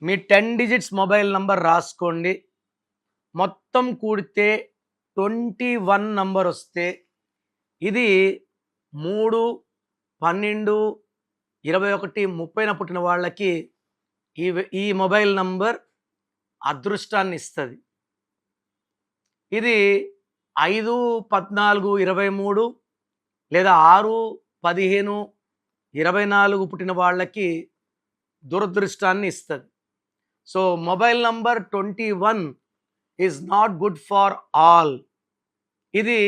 మీ 10 digits mobile number రాసుకోండి. మొత్తం కూడితే 21 నంబర్ వస్తే ఇది 3, 12, 21, 30న పుట్టిన వాళ్ళకి ఈ మొబైల్ నంబర్ అదృష్టాన్ని ఇస్తది. ఇది 5, 14, 23 లేదా 6, 15, 24 పుట్టిన వాళ్ళకి దురదృష్టాన్ని ఇస్తది. So mobile number 21 is not good far all. ఇది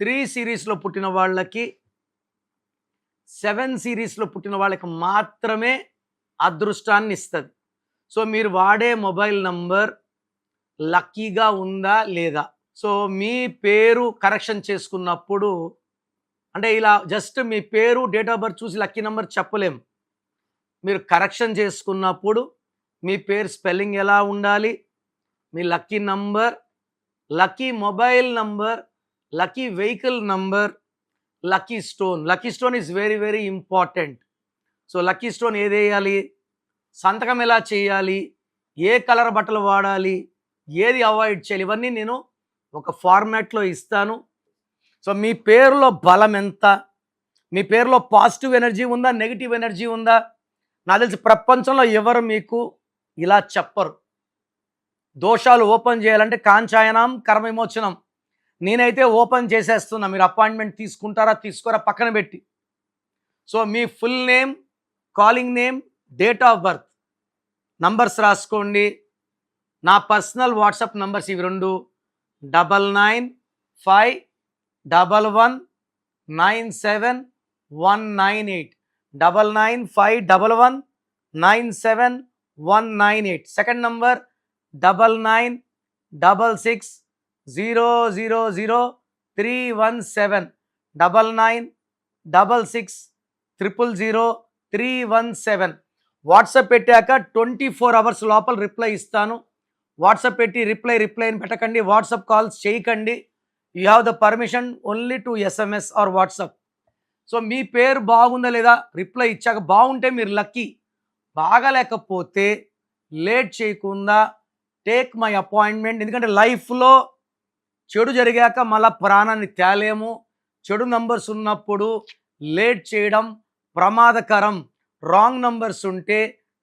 3 సిరీస్లో పుట్టిన వాళ్ళకి, 7 సిరీస్లో పుట్టిన వాళ్ళకి మాత్రమే అదృష్టాన్ని ఇస్తుంది. సో మీరు వాడే మొబైల్ నంబర్ లక్కీగా ఉందా లేదా? సో మీ పేరు కరెక్షన్ చేసుకున్నప్పుడు అంటే ఇలా జస్ట్ మీ పేరు డేట్ ఆఫ్ బర్త్ చూసి లక్కీ నెంబర్ చెప్పలేం. మీరు కరెక్షన్ చేసుకున్నప్పుడు మీ పేరు స్పెల్లింగ్ ఎలా ఉండాలి, మీ lucky number, lucky mobile number, lucky vehicle number, lucky stone. Lucky stone is very very important. So lucky stone ఏది వేయాలి, సంతకం ఎలా చేయాలి, ఏ కలర్ బట్టలు వాడాలి, ఏది అవాయిడ్ చేయాలి, ఇవన్నీ నేను ఒక ఫార్మాట్లో ఇస్తాను. సో మీ పేరులో బలం ఎంత, మీ పేరులో పాజిటివ్ ఎనర్జీ ఉందా, నెగిటివ్ ఎనర్జీ ఉందా? నాకు తెలిసి ప్రపంచంలో ఎవరు మీకు ఇలా చెప్పరు. దోషాలు ఓపెన్ చేయాలంటే కాంచాయనం కర్మ విమోచనం. నేనైతే ఓపెన్ చేసేస్తున్నా, మీరు అపాయింట్మెంట్ తీసుకుంటారా తీసుకోరా పక్కన పెట్టి. So me full name, calling name, date of birth, numbers రాసుకోండి. నా పర్సనల్ వాట్సాప్ నంబర్స్ ఇవి 2 9951197198 9951197198. Second number 9966000317 9966000317. వాట్సాప్ పెట్టాక 24 అవర్స్ లోపల రిప్లై ఇస్తాను. వాట్సాప్ పెట్టి రిప్లై అని పెట్టకండి, వాట్సాప్ కాల్స్ చేయకండి. You have the permission only to SMS or WhatsApp. So మీ పేరు బాగుందా లేదా రిప్లై ఇచ్చాక బాగుంటే మీరు లక్కీ, బాగాలేకపోతే లేట్ చేయకుండా టేక్ మై అపాయింట్మెంట్. ఎందుకంటే లైఫ్లో చెడు జరిగాక మళ్ళా ప్రాణాన్ని తేలేము. చెడు నంబర్స్ ఉన్నప్పుడు లేట్ చేయడం ప్రమాదకరం. రాంగ్ నంబర్స్ ఉంటే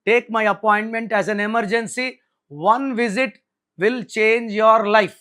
take my appointment as an emergency. 1 visit will change your life.